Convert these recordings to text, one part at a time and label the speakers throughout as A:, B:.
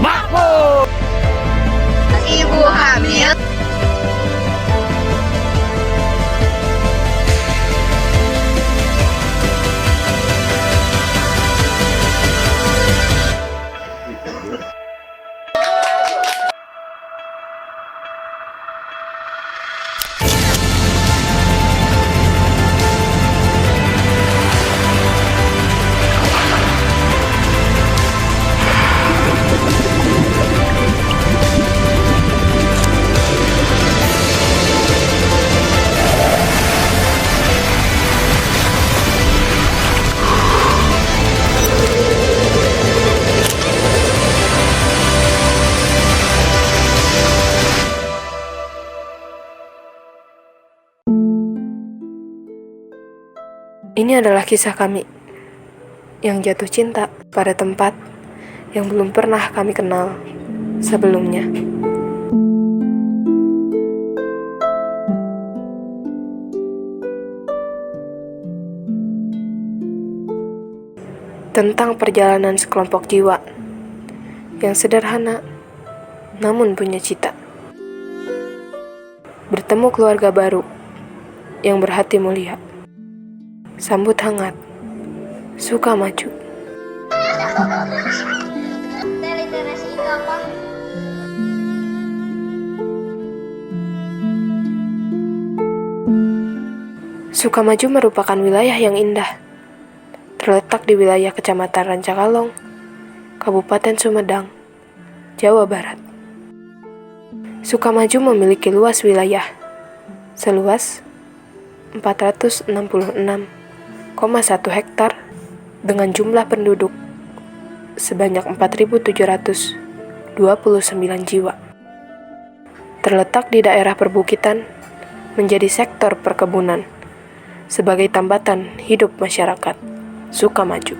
A: Makmur.
B: Ibu hamil.
C: Ini adalah kisah kami yang jatuh cinta pada tempat yang belum pernah kami kenal sebelumnya. Tentang perjalanan sekelompok jiwa yang sederhana namun punya cita. Bertemu keluarga baru yang berhati mulia. Sambut hangat, suka maju. Sukamaju merupakan wilayah yang indah. Terletak di wilayah Kecamatan Rancakalong, Kabupaten Sumedang, Jawa Barat. Sukamaju memiliki luas wilayah seluas 466,1 hektar dengan jumlah penduduk sebanyak 4.729 jiwa. Terletak di daerah perbukitan, menjadi sektor perkebunan sebagai tambatan hidup masyarakat Sukamaju.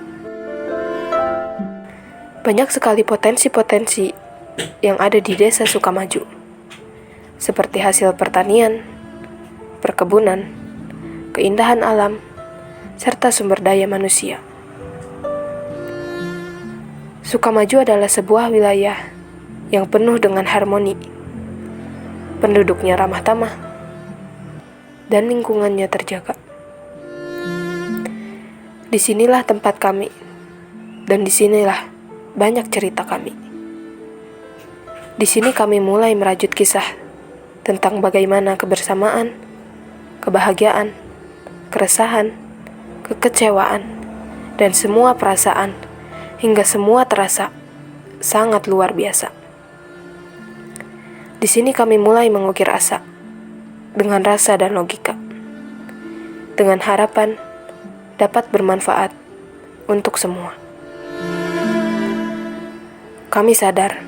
C: Banyak sekali potensi-potensi yang ada di desa Sukamaju, seperti hasil pertanian, perkebunan, keindahan alam, serta sumber daya manusia. Sukamaju adalah sebuah wilayah yang penuh dengan harmoni. Penduduknya ramah tamah, dan lingkungannya terjaga. Disinilah tempat kami, dan disinilah banyak cerita kami. Di sini kami mulai merajut kisah tentang bagaimana kebersamaan, kebahagiaan, keresahan, kekecewaan, dan semua perasaan, hingga semua terasa sangat luar biasa. Di sini kami mulai mengukir asa, dengan rasa dan logika, dengan harapan dapat bermanfaat untuk semua. Kami sadar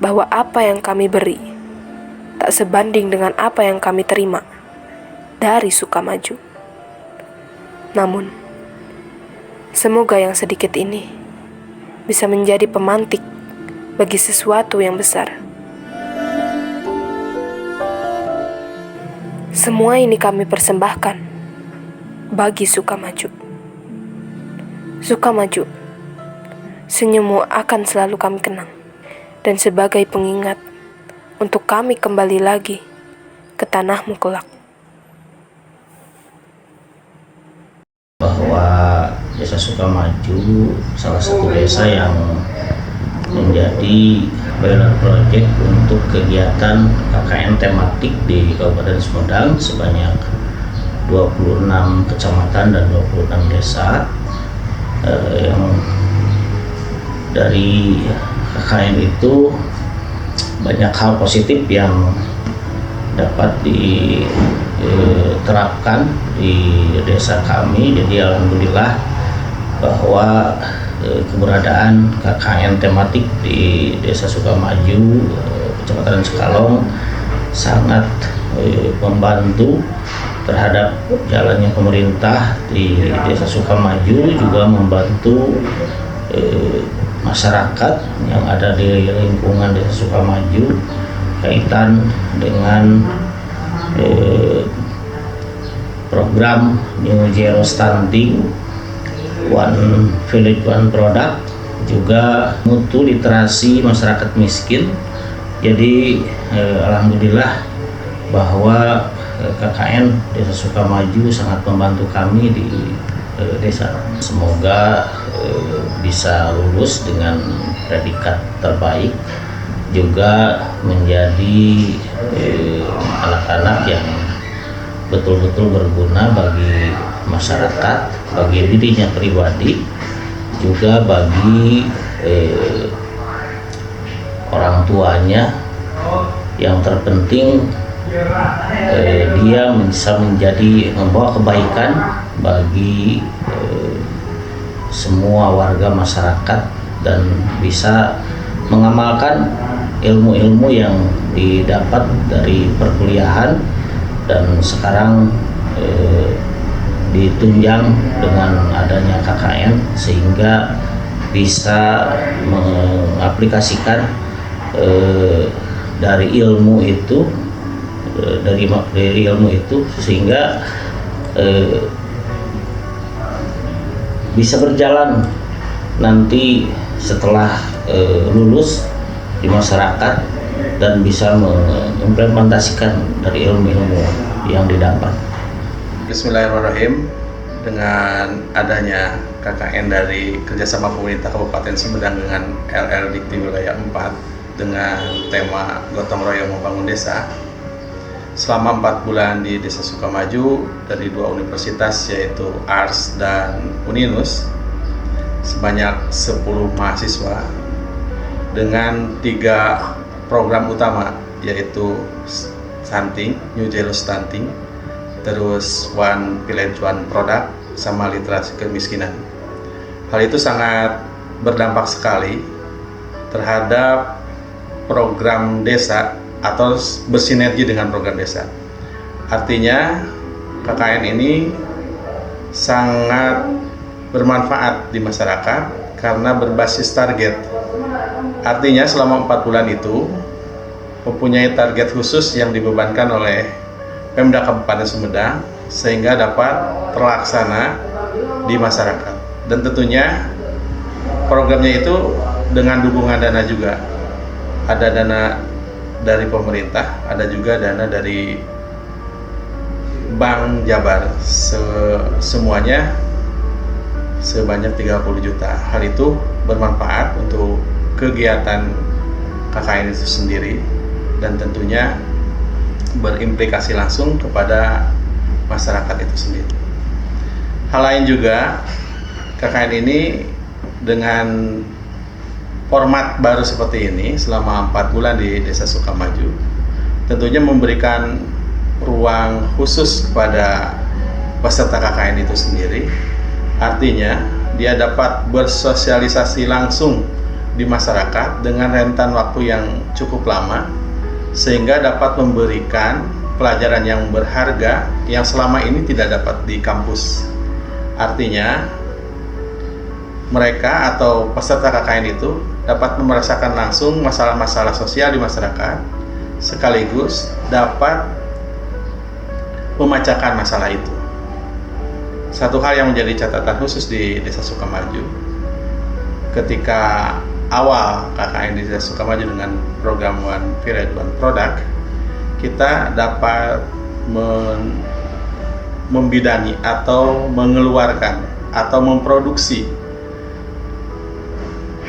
C: bahwa apa yang kami beri tak sebanding dengan apa yang kami terima dari Sukamaju. Namun, semoga yang sedikit ini bisa menjadi pemantik bagi sesuatu yang besar. Semua ini kami persembahkan bagi Sukamaju. Sukamaju, senyummu akan selalu kami kenang, dan sebagai pengingat untuk kami kembali lagi ke tanahmu kelak.
D: Bahwa Desa Sukamaju salah satu desa yang menjadi pilot project untuk kegiatan KKN tematik di Kabupaten Sumedang sebanyak 26 kecamatan dan 26 desa yang dari KKN itu banyak hal positif yang dapat diterapkan di desa kami. Jadi alhamdulillah bahwa keberadaan KKN tematik di Desa Sukamaju, Kecamatan Rancakalong sangat membantu terhadap jalannya pemerintah di Desa Sukamaju, juga membantu masyarakat yang ada di lingkungan Desa Sukamaju kaitan dengan program New Zero Stunting, One Village One Product, juga mutu literasi masyarakat miskin. Jadi alhamdulillah bahwa KKN Desa Sukamaju sangat membantu kami di desa. Semoga bisa lulus dengan predikat terbaik, juga menjadi anak-anak yang betul-betul berguna bagi masyarakat, bagi dirinya pribadi, juga bagi orang tuanya. Yang terpenting dia bisa membawa kebaikan bagi semua warga masyarakat dan bisa mengamalkan ilmu-ilmu yang didapat dari perkuliahan dan sekarang ditunjang dengan adanya KKN sehingga bisa mengaplikasikan dari ilmu itu sehingga bisa berjalan nanti setelah lulus di masyarakat dan bisa mengimplementasikan dari ilmu-ilmu yang didapat.
A: Bismillahirrahmanirrahim. Dengan adanya KKN dari kerjasama pemerintah Kabupaten Sumedang dengan LL Dikti Wilayah 4 dengan tema Gotong Royong Membangun Desa, selama 4 bulan di Desa Sukamaju dari 2 universitas yaitu ARS dan Uninus, sebanyak 10 mahasiswa dengan 3 program utama yaitu stunting, New Zero Stunting, terus One Village One Product, sama literasi kemiskinan. Hal itu sangat berdampak sekali terhadap program desa atau bersinergi dengan program desa. Artinya KKN ini sangat bermanfaat di masyarakat karena berbasis target. Artinya selama 4 bulan itu mempunyai target khusus yang dibebankan oleh Pemda Kabupaten Sumedang sehingga dapat terlaksana di masyarakat. Dan tentunya programnya itu dengan dukungan dana juga. Ada dana dari pemerintah, ada juga dana dari Bank Jabar, semuanya sebanyak 30 juta. Hal itu bermanfaat untuk kegiatan KKN itu sendiri dan tentunya berimplikasi langsung kepada masyarakat itu sendiri. Hal lain juga, KKN ini dengan format baru seperti ini selama 4 bulan di Desa Sukamaju tentunya memberikan ruang khusus kepada peserta KKN itu sendiri. Artinya dia dapat bersosialisasi langsung di masyarakat dengan rentan waktu yang cukup lama sehingga dapat memberikan pelajaran yang berharga yang selama ini tidak dapat di kampus. Artinya mereka atau peserta KKN itu dapat merasakan langsung masalah-masalah sosial di masyarakat sekaligus dapat memecahkan masalah itu. Satu hal yang menjadi catatan khusus di Desa Sukamaju ketika awal KKN di Desa Sukamaju dengan program One Village One Product, kita dapat membidangi atau mengeluarkan atau memproduksi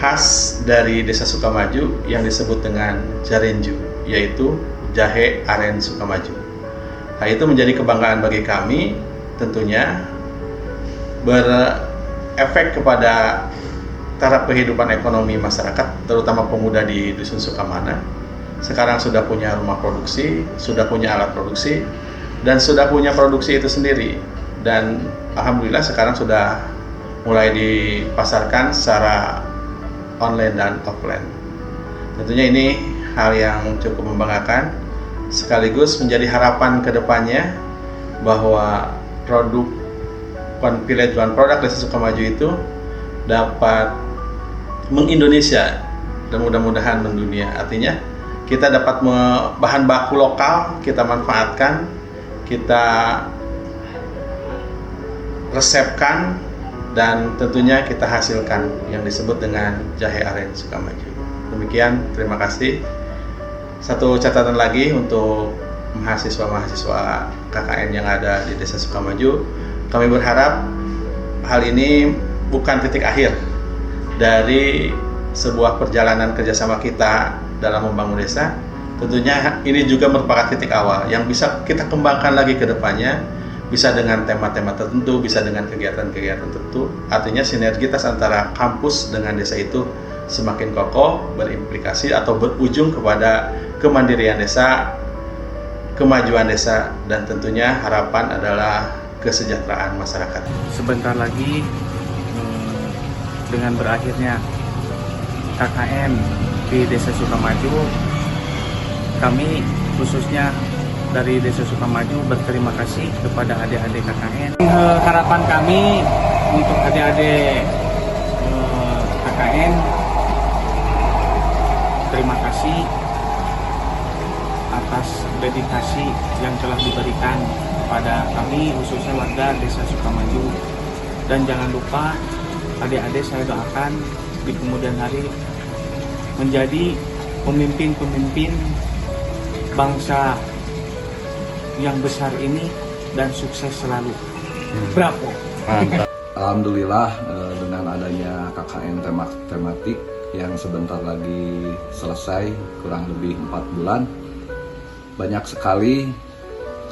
A: khas dari Desa Sukamaju yang disebut dengan Jarenju, yaitu jahe aren Sukamaju. Hal itu menjadi kebanggaan bagi kami, tentunya berefek kepada taraf kehidupan ekonomi masyarakat, terutama pemuda di Dusun Sukamana. Sekarang sudah punya rumah produksi, sudah punya alat produksi, dan sudah punya produksi itu sendiri. Dan alhamdulillah sekarang sudah mulai dipasarkan secara online dan offline. Tentunya ini hal yang cukup membanggakan, sekaligus menjadi harapan ke depannya bahwa produk One Village One Product Desa Sukamaju itu dapat mengindonesia dan mudah-mudahan mendunia. Artinya kita dapat bahan baku lokal kita manfaatkan, kita resepkan dan tentunya kita hasilkan yang disebut dengan jahe aren Sukamaju. Demikian, terima kasih. Satu catatan lagi untuk mahasiswa-mahasiswa KKN yang ada di Desa Sukamaju, kami berharap hal ini bukan titik akhir dari sebuah perjalanan kerjasama kita dalam membangun desa. Tentunya ini juga merupakan titik awal yang bisa kita kembangkan lagi ke depannya, bisa dengan tema-tema tertentu, bisa dengan kegiatan-kegiatan tertentu. Artinya sinergitas antara kampus dengan desa itu semakin kokoh, berimplikasi atau berujung kepada kemandirian desa, kemajuan desa, dan tentunya harapan adalah kesejahteraan masyarakat.
E: Sebentar lagi dengan berakhirnya KKN di Desa Sukamaju, kami khususnya dari Desa Sukamaju berterima kasih kepada adik-adik KKN. Harapan kami untuk adik-adik KKN, terima kasih atas dedikasi yang telah diberikan kepada kami khususnya warga Desa Sukamaju. Dan jangan lupa adik-adik saya doakan di kemudian hari menjadi pemimpin-pemimpin bangsa yang besar ini dan sukses selalu. Bravo.
F: Alhamdulillah dengan adanya KKN tematik yang sebentar lagi selesai, kurang lebih 4 bulan, banyak sekali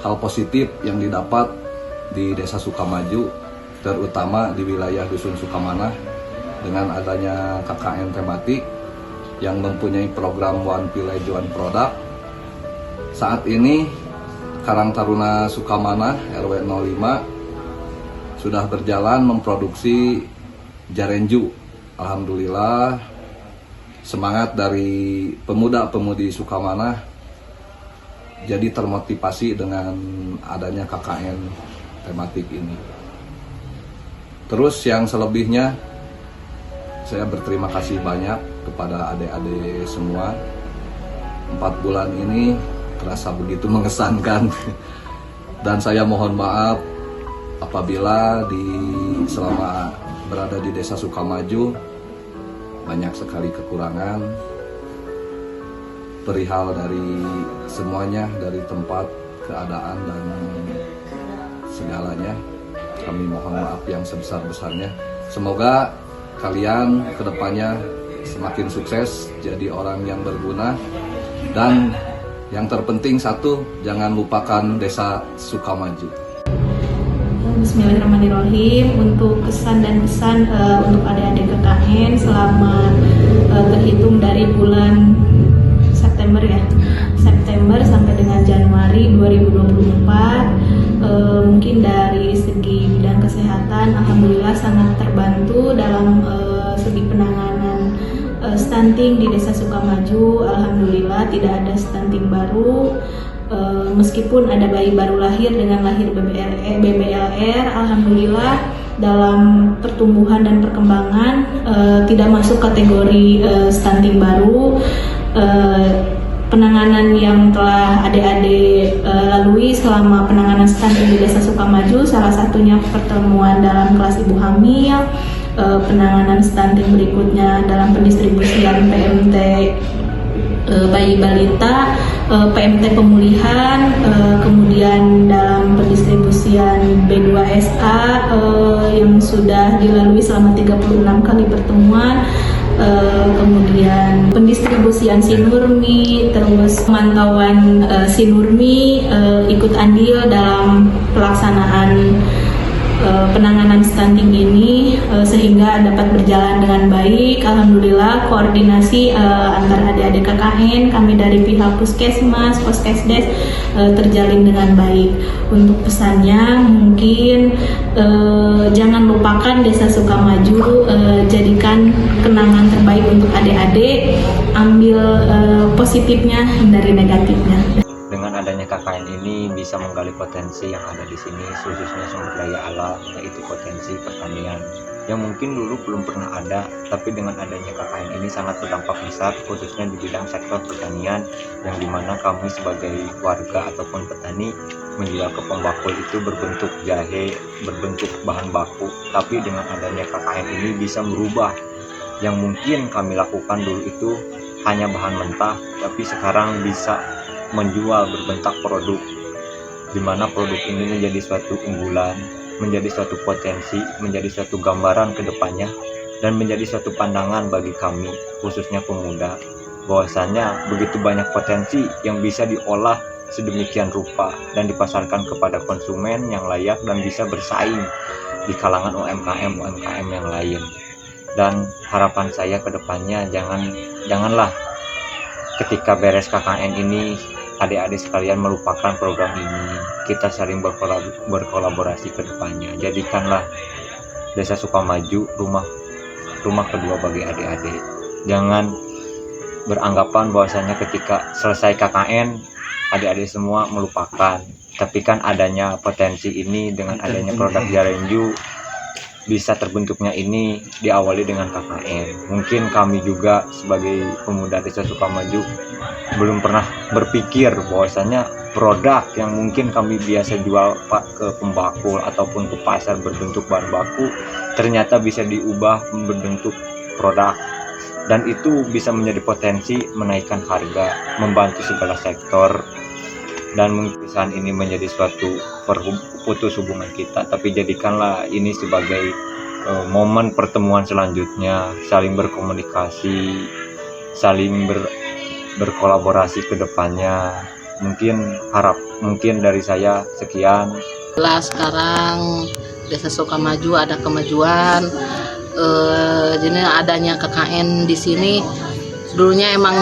F: hal positif yang didapat di Desa Sukamaju, terutama di wilayah Dusun Sukamanah dengan adanya KKN tematik yang mempunyai program One Village One Product. Saat ini Karang Taruna Sukamanah RW 05 sudah berjalan memproduksi jarenju. Alhamdulillah, semangat dari pemuda-pemudi Sukamanah jadi termotivasi dengan adanya KKN tematik ini. Terus yang selebihnya, saya berterima kasih banyak kepada adik-adik semua. 4 bulan ini terasa begitu mengesankan. Dan saya mohon maaf apabila selama berada di Desa Sukamaju banyak sekali kekurangan perihal dari semuanya, dari tempat, keadaan, dan segalanya. Kami mohon maaf yang sebesar-besarnya. Semoga kalian kedepannya semakin sukses, jadi orang yang berguna, dan yang terpenting satu, jangan lupakan Desa Sukamaju.
G: Bismillahirrahmanirrahim. Untuk kesan dan pesan untuk adik-adik KKN selama terhitung dari bulan September sampai dengan Januari 2024, mungkin dari segi bidang kesehatan alhamdulillah sangat terbantu dalam segi penanganan stunting di Desa Sukamaju. Alhamdulillah tidak ada stunting baru. Meskipun ada bayi baru lahir dengan lahir BBLR, alhamdulillah dalam pertumbuhan dan perkembangan tidak masuk kategori stunting baru. Penanganan yang telah adik-adik lalui selama penanganan stunting di Desa Sukamaju, salah satunya pertemuan dalam kelas ibu hamil, penanganan stunting berikutnya dalam pendistribusian PMT bayi balita, PMT pemulihan, kemudian dalam pendistribusian B2SA yang sudah dilalui selama 36 kali pertemuan, kemudian pendistribusian Sinurmi, terus pemantauan Sinurmi ikut andil dalam pelaksanaan penanganan stunting ini sehingga dapat berjalan dengan baik. Alhamdulillah koordinasi antara adik-adik KKN, kami dari pihak Puskesmas, Poskesdes terjalin dengan baik. Untuk pesannya mungkin jangan lupakan Desa Sukamaju, jadikan kenangan terbaik untuk adik-adik, ambil positifnya, hindari negatifnya.
H: Dengan adanya KKN ini bisa menggali potensi yang ada di sini, khususnya sumber daya alam, yaitu potensi pertanian. yang mungkin dulu belum pernah ada, tapi dengan adanya KKN ini sangat berdampak besar, khususnya di bidang sektor pertanian, yang dimana kami sebagai warga ataupun petani menjual kepong bakul itu berbentuk jahe, berbentuk bahan baku, tapi dengan adanya KKN ini bisa merubah yang mungkin kami lakukan dulu itu hanya bahan mentah, tapi sekarang bisa menjual berbentak produk, di mana produk ini menjadi suatu unggulan, menjadi suatu potensi, menjadi suatu gambaran ke depannya, dan menjadi suatu pandangan bagi kami, khususnya pemuda, bahwasanya begitu banyak potensi yang bisa diolah sedemikian rupa dan dipasarkan kepada konsumen yang layak dan bisa bersaing di kalangan UMKM yang lain. Dan harapan saya ke depannya janganlah ketika beres KKN ini adik-adik sekalian melupakan program ini. Kita saling berkolaborasi ke depannya. Jadikanlah Desa Sukamaju rumah kedua bagi adik-adik. Jangan beranggapan bahwasanya ketika selesai KKN adik-adik semua melupakan. Tapi kan adanya potensi ini dengan adanya produk Jarenju, bisa terbentuknya ini diawali dengan KKN. Mungkin kami juga sebagai pemuda Desa Sukamaju belum pernah berpikir bahwasanya produk yang mungkin kami biasa jual ke pembakul ataupun ke pasar berbentuk bahan baku ternyata bisa diubah berbentuk produk, dan itu bisa menjadi potensi menaikkan harga, membantu segala sektor. Dan mungkin saat ini menjadi suatu putus hubungan kita, tapi jadikanlah ini sebagai momen pertemuan selanjutnya, saling berkomunikasi, saling berkolaborasi ke depannya. Mungkin dari saya sekian.
I: Sekarang Desa Sukamaju ada kemajuan, jadi adanya KKN di sini. Dulunya emang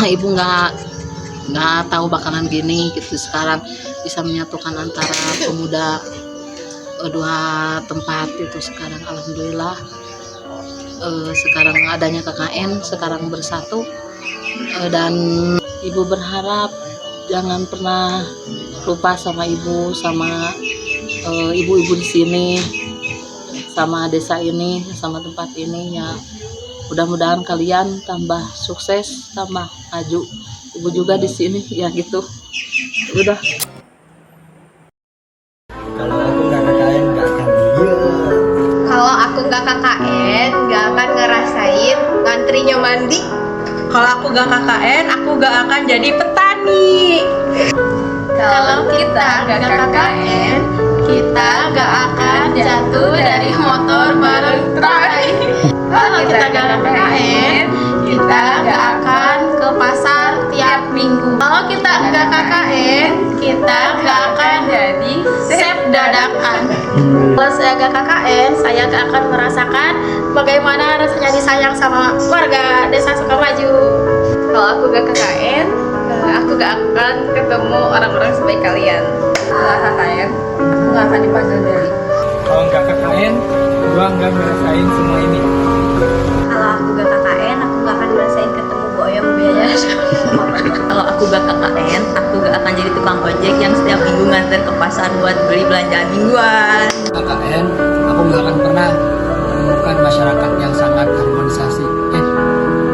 I: ibu nggak tahu bakalan gini gitu. Sekarang bisa menyatukan antara pemuda dua tempat itu. Sekarang alhamdulillah sekarang adanya KKN, sekarang bersatu, dan ibu berharap jangan pernah lupa sama ibu, sama ibu-ibu di sini, sama desa ini, sama tempat ini ya. Mudah-mudahan kalian tambah sukses, tambah maju. Ibu juga di sini ya gitu. Udah.
J: Kalau aku nggak KKN nggak akan
B: Kalau aku nggak KKN nggak akan ngerasain ngantrinya mandi.
K: Kalau aku nggak KKN aku nggak akan jadi petani.
B: Kalau kita nggak KKN kita nggak akan jatuh dari motor bareng truk. Kalau kita nggak KKN kita nggak akan ke pasar tiap minggu. Kalau kita nggak KKN kita nggak akan jadi chef dadakan. Kalau saya nggak KKN saya nggak akan merasakan bagaimana rasanya disayang sama warga Desa Sukamaju. Kalau aku nggak KKN aku nggak akan ketemu orang-orang sebaik kalian. Kalau KKN aku nggak akan dipanggil dari.
E: Kalau nggak KKN gua nggak ngerasain semua ini.
B: Kalau aku gak KKN, aku gak akan ngerasain ketemu Bu Oyong biaya.
K: Kalau aku gak KKN aku gak akan jadi tukang ojek yang setiap minggu nganter ke pasar buat beli belanjaan mingguan.
J: KKN aku nggak akan pernah menemukan masyarakat yang sangat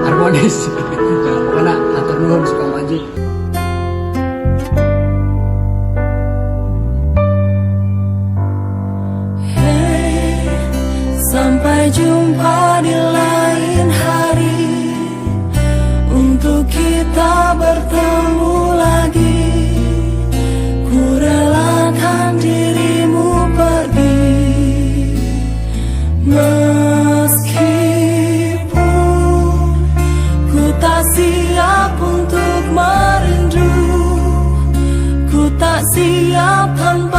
J: harmonis. Ya, pokoknya atur nuhun Sukamaju.
L: Sampai jumpa di lain hari, untuk kita bertemu lagi. Ku relakan dirimu pergi, meskipun ku tak siap untuk merindu, ku tak siap tanpa